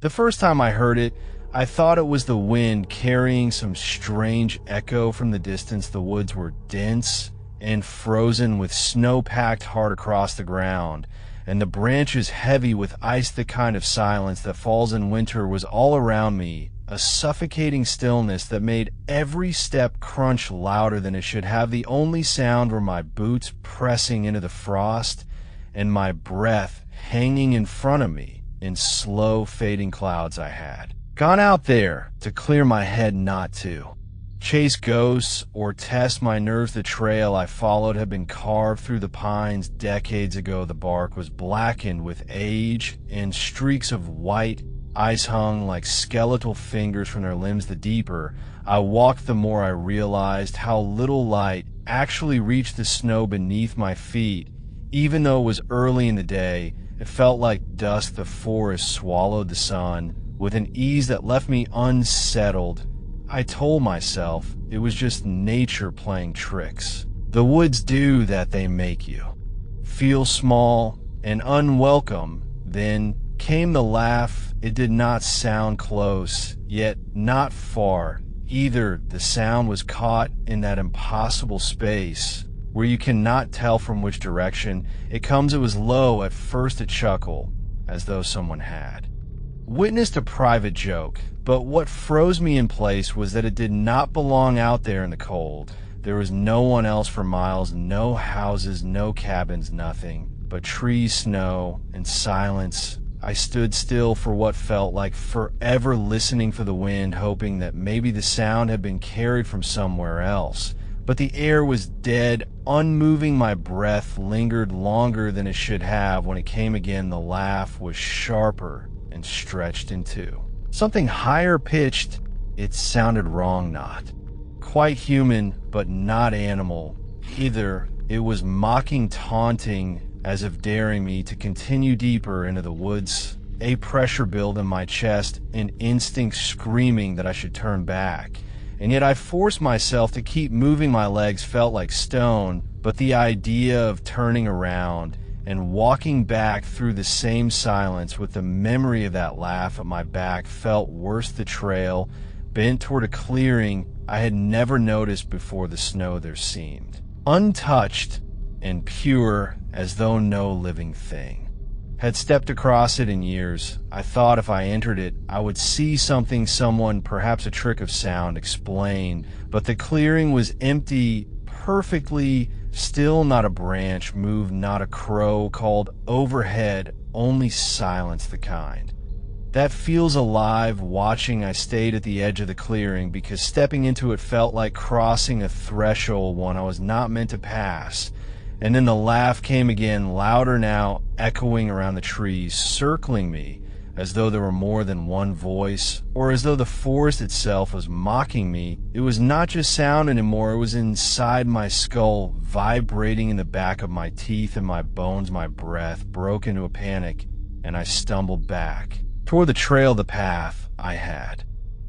The first time I heard it, I thought it was the wind carrying some strange echo from the distance. The woods were dense and frozen with snow packed hard across the ground, and the branches heavy with ice. The kind of silence that falls in winter was all around me, a suffocating stillness that made every step crunch louder than it should have. The only sound were my boots pressing into the frost and my breath hanging in front of me in slow fading clouds. I had gone out there to clear my head, not to chase ghosts or test my nerves. The trail I followed had been carved through the pines decades ago. The bark was blackened with age, and streaks of white ice hung like skeletal fingers from their limbs. The deeper I walked, the more I realized how little light actually reached the snow beneath my feet. Even though it was early in the day, it felt like dusk. The forest swallowed the sun with an ease that left me unsettled. I told myself it was just nature playing tricks. The woods do that. They make you feel small and unwelcome. Then came the laugh. It did not sound close, yet not far either. The sound was caught in that impossible space where you cannot tell from which direction it comes. It was low at first, a chuckle, as though someone had witnessed a private joke. But what froze me in place was that it did not belong out there in the cold. There was no one else for miles, no houses, no cabins, nothing but trees, snow, and silence. I stood still for what felt like forever, listening for the wind, hoping that maybe the sound had been carried from somewhere else. But the air was dead, unmoving. My breath lingered longer than it should have. When it came again, the laugh was sharper and stretched into something higher pitched. It sounded wrong, not quite human, but not animal either. It was mocking, taunting, as if daring me to continue deeper into the woods. A pressure built in my chest, an instinct screaming that I should turn back. And yet I forced myself to keep moving. My legs felt like stone, but the idea of turning around and walking back through the same silence with the memory of that laugh at my back felt worse. The trail bent toward a clearing I had never noticed before. The snow there seemed untouched and pure, as though no living thing had stepped across it in years. I thought if I entered it, I would see something, someone, perhaps a trick of sound, explain. But the clearing was empty, perfectly still. Not a branch moved, not a crow called overhead, only silence, the kind that feels alive, watching. I stayed at the edge of the clearing because stepping into it felt like crossing a threshold, one I was not meant to pass. And then the laugh came again, louder now, echoing around the trees, circling me, as though there were more than one voice, or as though the forest itself was mocking me. It was not just sound anymore, it was inside my skull, vibrating in the back of my teeth and my bones. My breath broke into a panic, and I stumbled back toward the trail. The path I had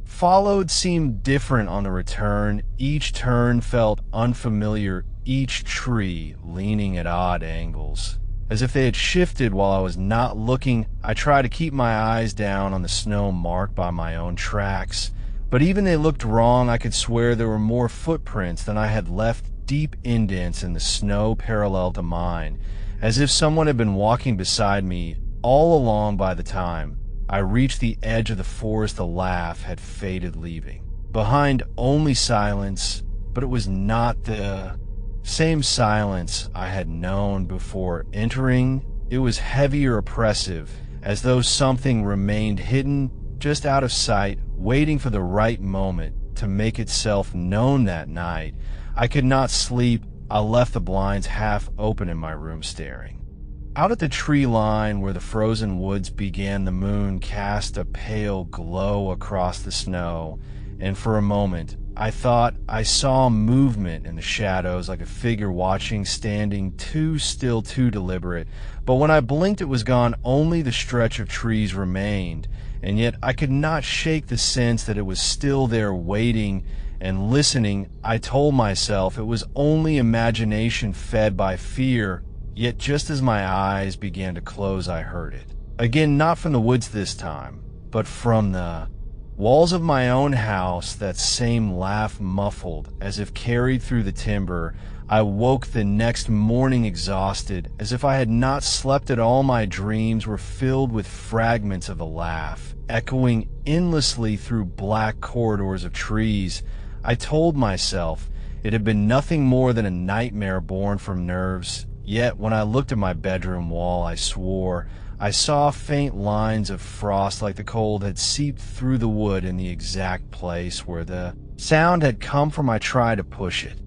followed seemed different on the return. Each turn felt unfamiliar, each tree leaning at odd angles, as if they had shifted while I was not looking. I tried to keep my eyes down on the snow marked by my own tracks, but even they looked wrong. I could swear there were more footprints than I had left, deep indents in the snow parallel to mine, as if someone had been walking beside me all along. By the time I reached the edge of the forest, the laugh had faded, leaving behind only silence. But it was not the same silence I had known before entering. It was heavier, oppressive, as though something remained hidden, just out of sight, waiting for the right moment to make itself known. That night, I could not sleep. I left the blinds half open in my room, staring out at the tree line where the frozen woods began. The moon cast a pale glow across the snow, and for a moment I thought I saw movement in the shadows, like a figure watching, standing too still, too deliberate. But when I blinked, it was gone. Only the stretch of trees remained, and yet I could not shake the sense that it was still there, waiting and listening. I told myself it was only imagination fed by fear. Yet just as my eyes began to close, I heard it again, not from the woods this time, But from the walls of my own house, that same laugh muffled, as if carried through the timber. I woke the next morning exhausted, as if I had not slept at all. My dreams were filled with fragments of the laugh, echoing endlessly through black corridors of trees. I told myself it had been nothing more than a nightmare born from nerves. Yet when I looked at my bedroom wall, I swore I saw faint lines of frost, like the cold had seeped through the wood in the exact place where the sound had come from. I tried to push it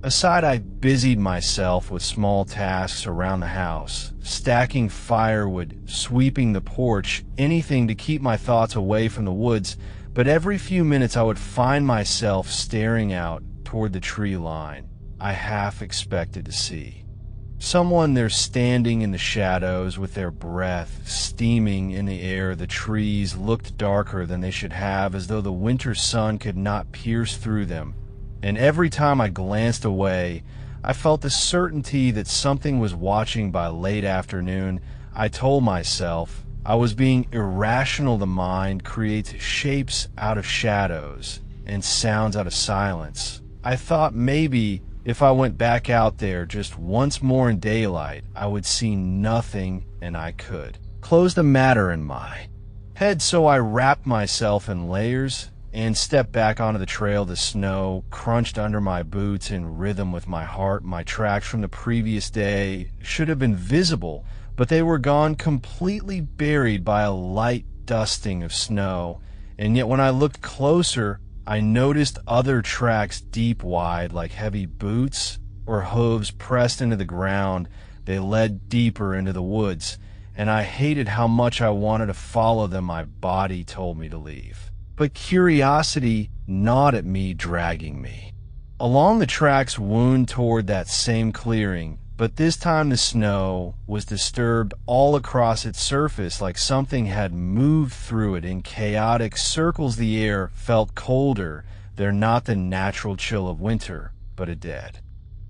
aside. I busied myself with small tasks around the house, stacking firewood, sweeping the porch, anything to keep my thoughts away from the woods. But every few minutes I would find myself staring out toward the tree line I half expected to see. Someone there standing in the shadows with their breath steaming in the air. The trees looked darker than they should have, as though the winter sun could not pierce through them. And every time I glanced away, I felt the certainty that something was watching. By late afternoon, I told myself I was being irrational. The mind creates shapes out of shadows and sounds out of silence. I thought maybe if I went back out there just once more in daylight, I would see nothing, and I could close the matter in my head. So I wrapped myself in layers and stepped back onto the trail. The snow crunched under my boots in rhythm with my heart. My tracks from the previous day should have been visible, but they were gone, completely buried by a light dusting of snow. And yet when I looked closer, I noticed other tracks, deep, wide, like heavy boots or hooves pressed into the ground. They led deeper into the woods, and I hated how much I wanted to follow them. My body told me to leave, but curiosity gnawed at me, dragging me along the tracks, wound toward that same clearing. But this time the snow was disturbed all across its surface, like something had moved through it in chaotic circles. The air felt colder there, not the natural chill of winter, but a dead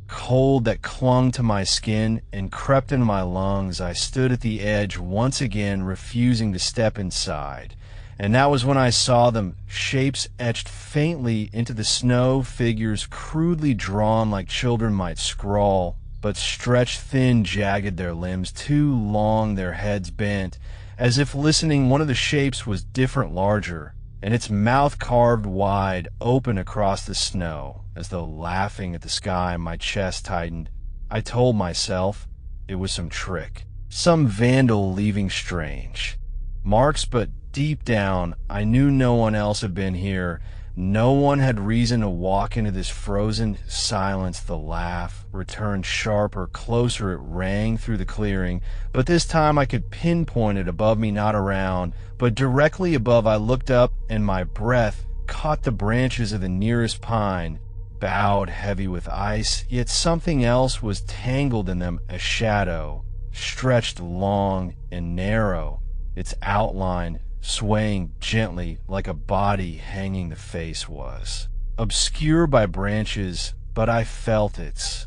cold that clung to my skin and crept into my lungs. I stood at the edge once again, refusing to step inside. And that was when I saw them, shapes etched faintly into the snow, figures crudely drawn like children might scrawl, but stretched thin, jagged, their limbs too long, their heads bent, as if listening. One of the shapes was different, larger, and its mouth carved wide open across the snow, as though laughing at the sky. My chest tightened. I told myself it was some trick, some vandal leaving strange marks, but deep down, I knew no one else had been here. No one had reason to walk into this frozen silence. The laugh returned sharper, closer. It rang through the clearing, but this time I could pinpoint it above me, not around, but directly above. I looked up, and my breath caught the branches of the nearest pine, bowed heavy with ice, yet something else was tangled in them, a shadow, stretched long and narrow, its outline swaying gently like a body hanging. The face was obscured by branches, but I felt its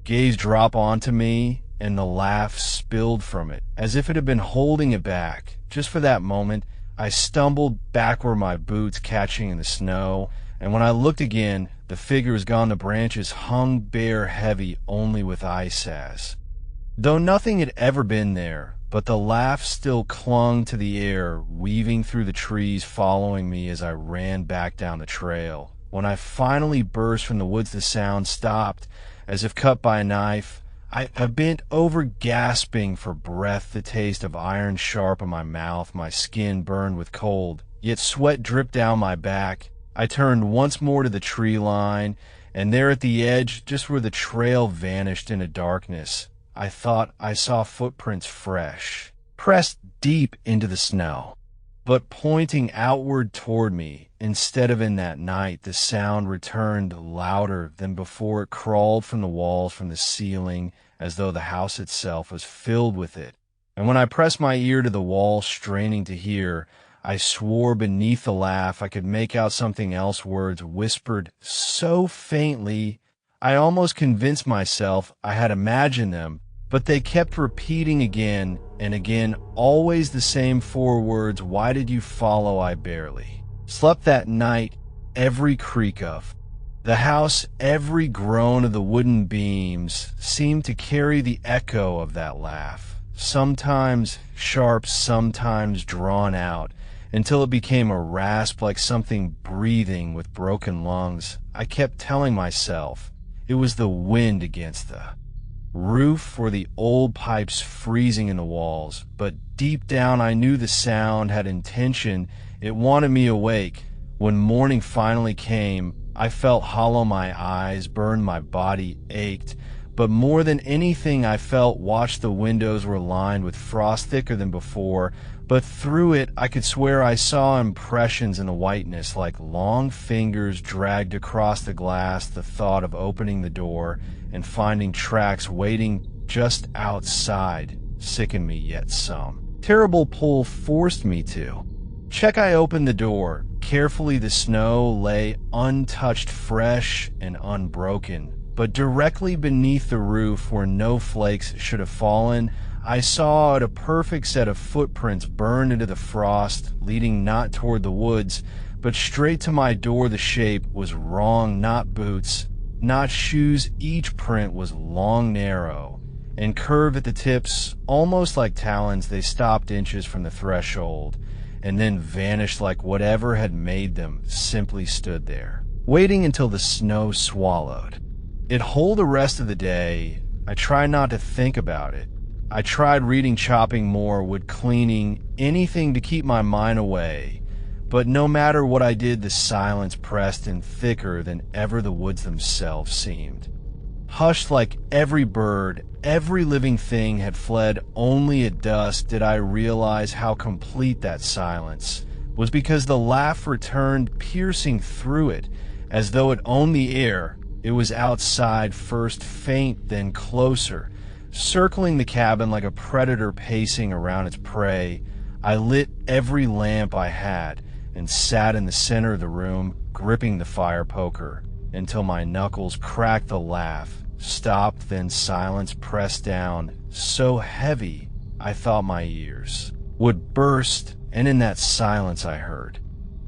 gaze drop onto me, and the laugh spilled from it, as if it had been holding it back. Just for that moment, I stumbled backward, my boots catching in the snow, and when I looked again, the figure was gone. The branches hung bare, heavy only with ice, as though nothing had ever been there. But the laugh still clung to the air, weaving through the trees, following me as I ran back down the trail. When I finally burst from the woods, the sound stopped, as if cut by a knife. I bent over, gasping for breath, the taste of iron sharp in my mouth. My skin burned with cold, yet sweat dripped down my back. I turned once more to the tree line, and there at the edge, just where the trail vanished into darkness, I thought I saw footprints, fresh, pressed deep into the snow, but pointing outward toward me instead of in that night. The sound returned, louder than before. It crawled from the walls, from the ceiling, as though the house itself was filled with it. And when I pressed my ear to the wall, straining to hear, I swore beneath the laugh I could make out something else, words whispered so faintly I almost convinced myself I had imagined them. But they kept repeating again and again, always the same four words: "Why did you follow? I barely slept that night." Every creak of the house, every groan of the wooden beams seemed to carry the echo of that laugh, sometimes sharp, sometimes drawn out, until it became a rasp like something breathing with broken lungs. I kept telling myself it was the wind against the roof or the old pipes freezing in the walls, but deep down I knew the sound had intention. It wanted me awake. When morning finally came, I felt hollow, my eyes burned, my body ached, but more than anything I watched the windows were lined with frost thicker than before, but through it I could swear I saw impressions in the whiteness like long fingers dragged across the glass. The thought of opening the door and finding tracks waiting just outside sickened me, yet some terrible pull forced me to check. I opened the door carefully. The snow lay untouched, fresh and unbroken, but directly beneath the roof where no flakes should have fallen, I saw a perfect set of footprints burned into the frost, leading not toward the woods, but straight to my door. The shape was wrong, not boots, not shoes. Each print was long, narrow, and curved at the tips, almost like talons. They stopped inches from the threshold, and then vanished like whatever had made them simply stood there, waiting until the snow swallowed it whole. The rest of the day, I tried not to think about it. I tried reading, chopping more wood, cleaning, anything to keep my mind away. But no matter what I did, the silence pressed in thicker than ever. The woods themselves seemed hushed, like every bird, every living thing had fled. Only at dusk did I realize how complete that silence was, because the laugh returned, piercing through it as though it owned the air. It was outside first, faint, then closer, circling the cabin like a predator pacing around its prey. I lit every lamp I had and sat in the center of the room, gripping the fire poker until my knuckles cracked. The laugh stopped, then silence pressed down, so heavy I thought my ears would burst, and in that silence I heard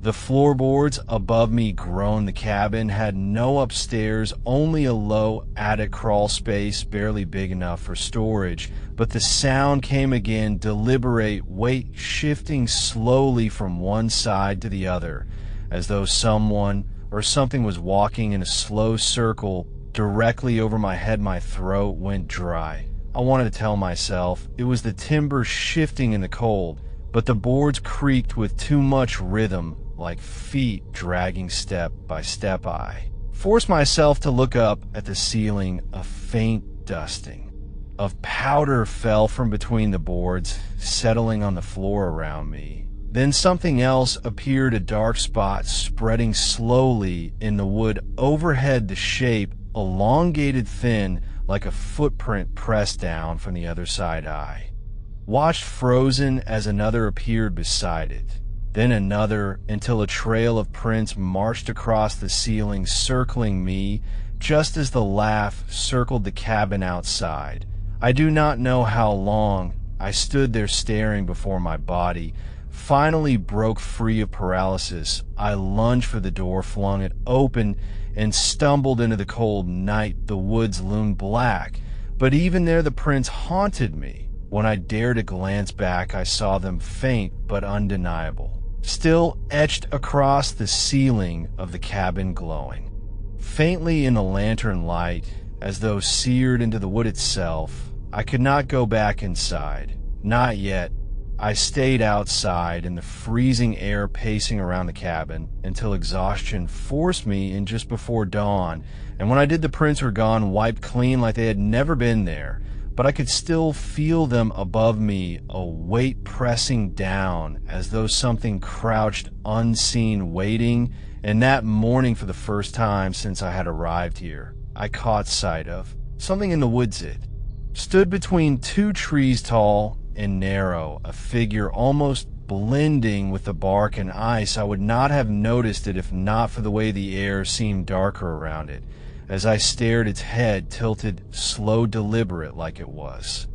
the floorboards above me groan. The cabin had no upstairs, only a low attic crawl space, barely big enough for storage. But the sound came again, deliberate, weight shifting slowly from one side to the other, as though someone or something was walking in a slow circle directly over my head. My throat went dry. I wanted to tell myself it was the timber shifting in the cold, but the boards creaked with too much rhythm, like feet dragging step by step. I forced myself to look up at the ceiling. A faint dusting of powder fell from between the boards, settling on the floor around me. Then something else appeared, a dark spot spreading slowly in the wood overhead. The shape elongated, thin, like a footprint pressed down from the other side. I watched, frozen, as another appeared beside it, then another, until a trail of prints marched across the ceiling, circling me just as the laugh circled the cabin outside. I do not know how long I stood there staring before my body finally broke free of paralysis. I lunged for the door, flung it open, and stumbled into the cold night. The woods loomed black, but even there the prints haunted me. When I dared to glance back, I saw them, faint but undeniable, still etched across the ceiling of the cabin, glowing faintly in the lantern light, as though seared into the wood itself. I could not go back inside. Not yet. I stayed outside in the freezing air, pacing around the cabin until exhaustion forced me in just before dawn, and when I did, the prints were gone, wiped clean like they had never been there. But I could still feel them above me, a weight pressing down, as though something crouched unseen, waiting. And that morning, for the first time since I had arrived here, I caught sight of something in the woods. It stood between two trees, tall and narrow, a figure almost blending with the bark and ice. I would not have noticed it if not for the way the air seemed darker around it, as I stared, its head tilted slow, deliberate like it was.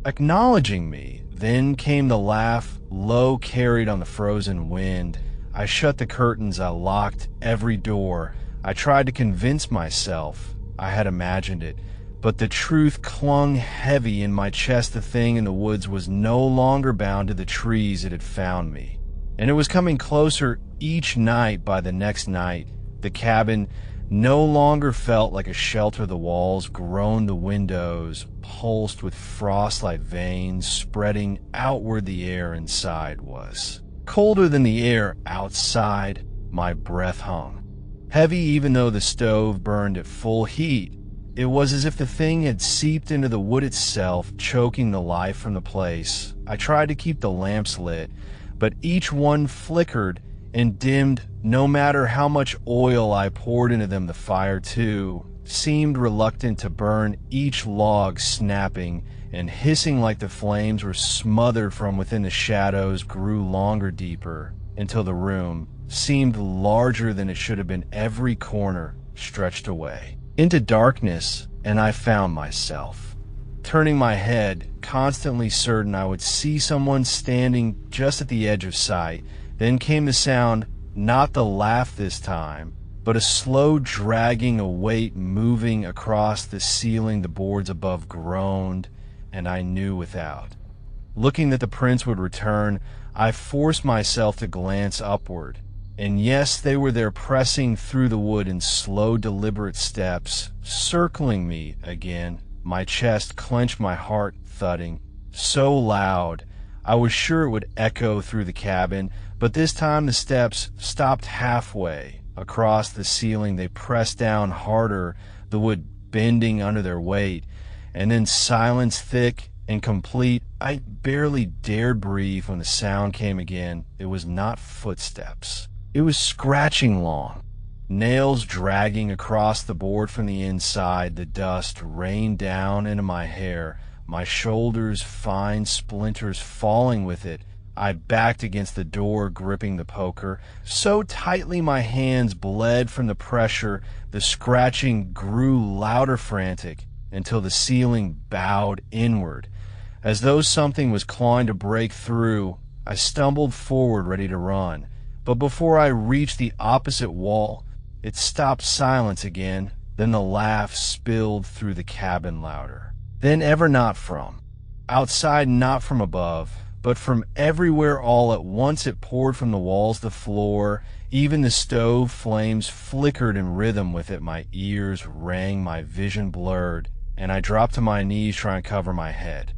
Acknowledging me, then came the laugh, low carried on the frozen wind. I shut the curtains, I locked every door. I tried to convince myself I had imagined it, but the truth clung heavy in my chest. The thing in the woods was no longer bound to the trees. It had found me, and it was coming closer each night. By the next night, the cabin no longer felt like a shelter. The walls groaned, the windows pulsed with frost-like veins spreading outward. The air inside was colder than the air outside. My breath hung heavy even though the stove burned at full heat. It was as if the thing had seeped into the wood itself, choking the life from the place. I tried to keep the lamps lit, but each one flickered and dimmed. No matter how much oil I poured into them, the fire too seemed reluctant to burn, each log snapping and hissing like the flames were smothered. From within, the shadows grew longer, deeper, until the room seemed larger than it should have been. Every corner stretched away into darkness, and I found myself turning my head, constantly certain I would see someone standing just at the edge of sight. Then came the sound, not the laugh this time, but a slow dragging, a weight moving across the ceiling. The boards above groaned, and I knew without looking that the prince would return. I forced myself to glance upward, and yes, they were there, pressing through the wood in slow, deliberate steps, circling me again. My chest clenched, my heart thudding so loud I was sure it would echo through the cabin. But this time the steps stopped halfway across the ceiling. They pressed down harder, the wood bending under their weight, and then silence, thick and complete. I barely dared breathe when the sound came again. It was not footsteps. It was scratching, long nails dragging across the board from the inside. The dust rained down into my hair, my shoulders, fine splinters falling with it. I backed against the door, gripping the poker so tightly my hands bled from the pressure. The scratching grew louder, frantic, until the ceiling bowed inward, as though something was clawing to break through. I stumbled forward, ready to run, but before I reached the opposite wall, it stopped. Silence again. Then the laugh spilled through the cabin, louder than ever, not from outside, not from above, but from everywhere. All at once it poured from the walls, the floor, even the stove. Flames flickered in rhythm with it. My ears rang, my vision blurred, and I dropped to my knees, trying to cover my head.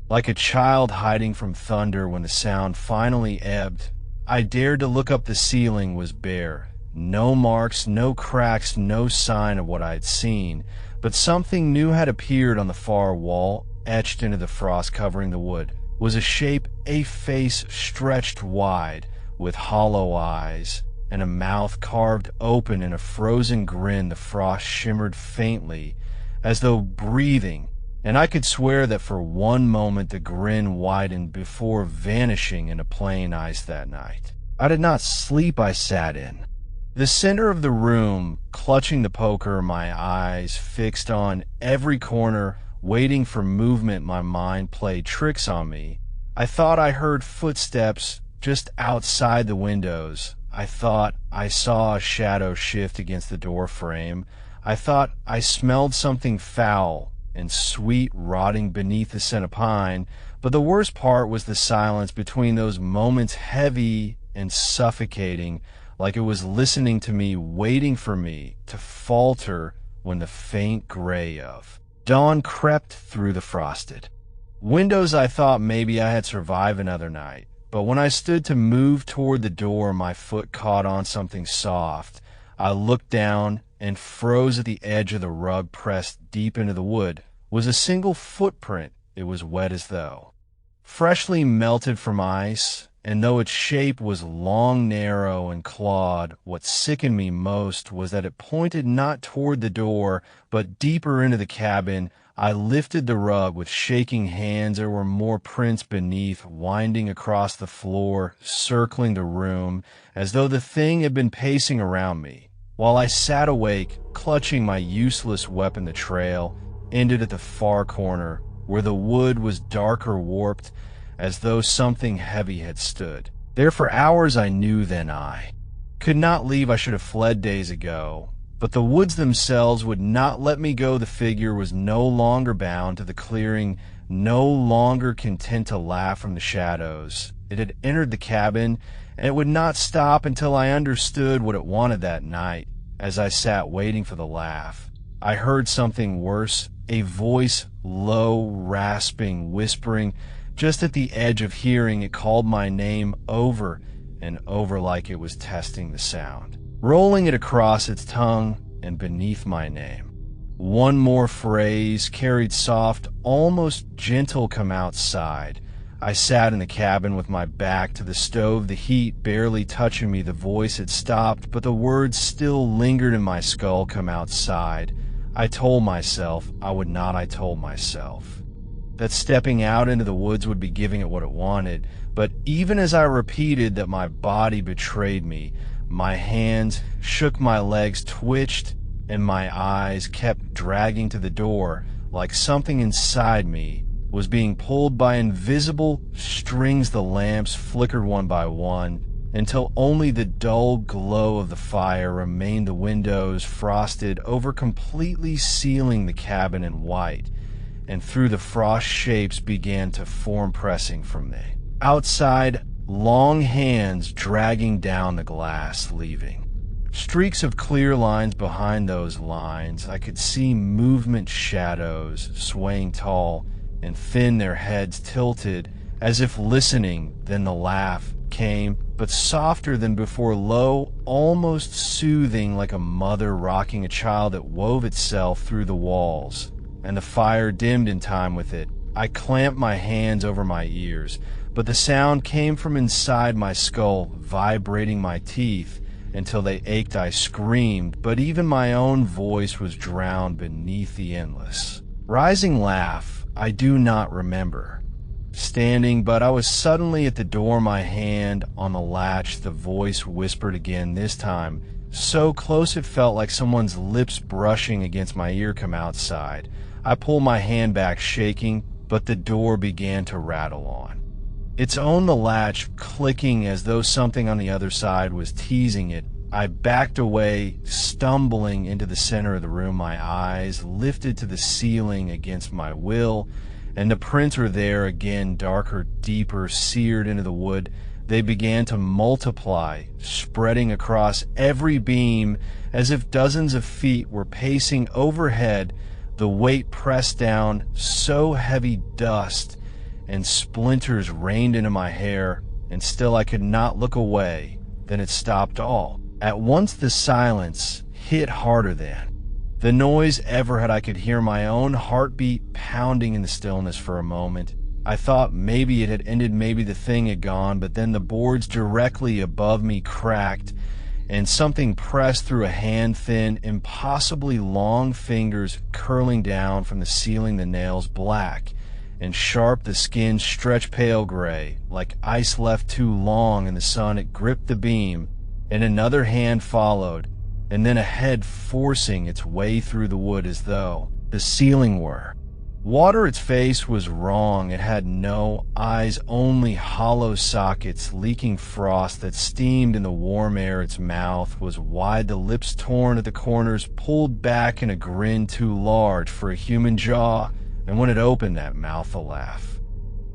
Like a child hiding from thunder. When the sound finally ebbed, I dared to look up. The ceiling was bare. No marks, no cracks, no sign of what I had seen. But something new had appeared on the far wall. Etched into the frost covering the wood was a shape, a face stretched wide, with hollow eyes, and a mouth carved open in a frozen grin. The frost shimmered faintly, as though breathing, and I could swear that for one moment the grin widened before vanishing into plain ice. That night I did not sleep. I sat in the center of the room, clutching the poker, my eyes fixed on every corner, waiting for movement. My mind played tricks on me. I thought I heard footsteps just outside the windows. I thought I saw a shadow shift against the door frame. I thought I smelled something foul and sweet rotting beneath the scent of pine. But the worst part was the silence between those moments, heavy and suffocating, like it was listening to me, waiting for me to falter when the faint gray of dawn crept through the frosted windows. I thought maybe I had survived another night, but when I stood to move toward the door, my foot caught on something soft. I looked down and froze at the edge of the rug, pressed deep into the wood was a single footprint. It was wet as though freshly melted from ice, and though its shape was long, narrow, and clawed, what sickened me most was that it pointed not toward the door, but deeper into the cabin. I lifted the rug with shaking hands. There were more prints beneath, winding across the floor, circling the room, as though the thing had been pacing around me. While I sat awake, clutching my useless weapon, the trail ended at the far corner, where the wood was darker warped, as though something heavy had stood. There for hours I knew then I could not leave. I should have fled days ago, but the woods themselves would not let me go. The figure was no longer bound to the clearing, no longer content to laugh from the shadows. It had entered the cabin, and it would not stop until I understood what it wanted that night. As I sat waiting for the laugh, I heard something worse, a voice, low, rasping, whispering. Just at the edge of hearing, it called my name over and over like it was testing the sound, rolling it across its tongue and beneath my name. One more phrase, carried soft, almost gentle, come outside. I sat in the cabin with my back to the stove, the heat barely touching me. The voice had stopped, but the words still lingered in my skull. Come outside. I told myself I would not. I told myself that stepping out into the woods would be giving it what it wanted. But even as I repeated that, my body betrayed me. My hands shook, my legs twitched, and my eyes kept dragging to the door, like something inside me was being pulled by invisible strings. The lamps flickered one by one, until only the dull glow of the fire remained. The windows frosted over, completely sealing the cabin in white, and through the frost shapes began to form, pressing from me. Outside, long hands dragging down the glass, leaving streaks of clear lines behind those lines. I could see movement, shadows swaying tall and thin, their heads tilted as if listening. Then the laugh came, but softer than before, low, almost soothing, like a mother rocking a child. That wove itself through the walls, and the fire dimmed in time with it. I clamped my hands over my ears, but the sound came from inside my skull, vibrating my teeth until they ached. I screamed, but even my own voice was drowned beneath the endless rising laugh. I do not remember standing, but I was suddenly at the door, my hand on the latch. The voice whispered again, this time so close it felt like someone's lips brushing against my ear. Come outside. I pulled my hand back, shaking, but the door began to rattle on its own, the latch clicking as though something on the other side was teasing it. I backed away, stumbling into the center of the room, my eyes lifted to the ceiling against my will, and the prints were there again, darker, deeper, seared into the wood. They began to multiply, spreading across every beam as if dozens of feet were pacing overhead. The weight pressed down, so heavy dust and splinters rained into my hair, and still I could not look away. Then it stopped all at once. The silence hit harder than the noise ever had. I could hear my own heartbeat pounding in the stillness. For a moment I thought maybe it had ended, maybe the thing had gone, but then the boards directly above me cracked, and something pressed through a hand, thin, impossibly long fingers curling down from the ceiling, the nails black and sharp, the skin stretched pale gray, like ice left too long in the sun. It gripped the beam, and another hand followed, and then a head forcing its way through the wood as though the ceiling were water. Its face was wrong. It had no eyes, only hollow sockets, leaking frost that steamed in the warm air. Its mouth was wide, the lips torn at the corners, pulled back in a grin too large for a human jaw. And when it opened that mouth, a laugh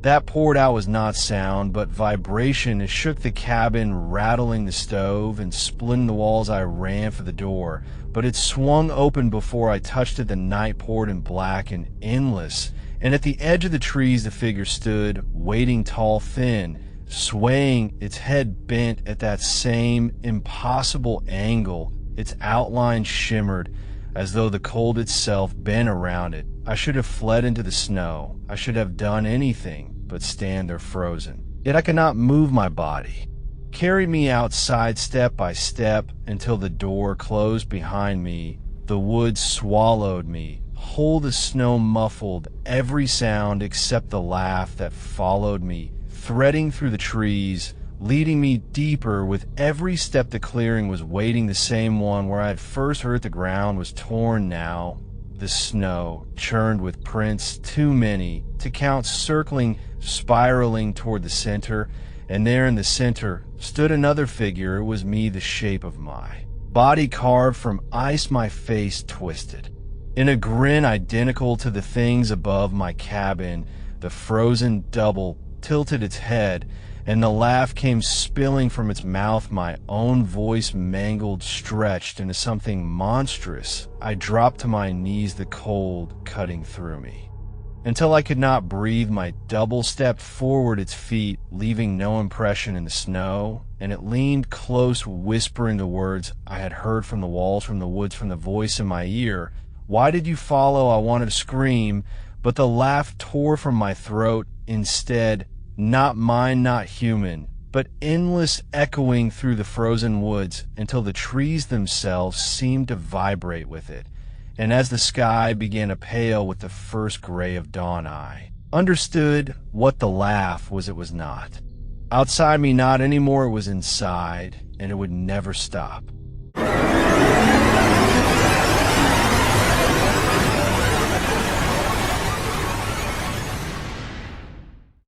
that poured out was not sound, but vibration. It shook the cabin, rattling the stove and splitting the walls. I ran for the door, but it swung open before I touched it. The night poured in black and endless, and at the edge of the trees the figure stood, waiting, tall, thin, swaying, its head bent at that same impossible angle. Its outline shimmered as though the cold itself bent around it. I should have fled into the snow. I should have done anything but stand there frozen. Yet I could not move. My body carried me outside step by step until the door closed behind me. The woods swallowed me whole. The snow muffled every sound except the laugh that followed me, threading through the trees, leading me deeper. With every step the clearing was waiting. The same one where I had first heard the ground was torn now. The snow churned with prints, too many to count, circling, spiraling toward the center. And there in the center stood another figure. It was me, the shape of my body carved from ice, my face twisted in a grin identical to the things above my cabin. The frozen double tilted its head, and the laugh came spilling from its mouth, my own voice mangled, stretched into something monstrous. I dropped to my knees, the cold cutting through me. Until I could not breathe, my double stepped forward, its feet leaving no impression in the snow, and it leaned close, whispering the words I had heard from the walls, from the woods, from the voice in my ear. Why did you follow? I wanted to scream, but the laugh tore from my throat. Instead, not mine, not human, but endless, echoing through the frozen woods until the trees themselves seemed to vibrate with it. And as the sky began to pale with the first gray of dawn, I understood what the laugh was. It was not outside me, not anymore. It was inside, and it would never stop.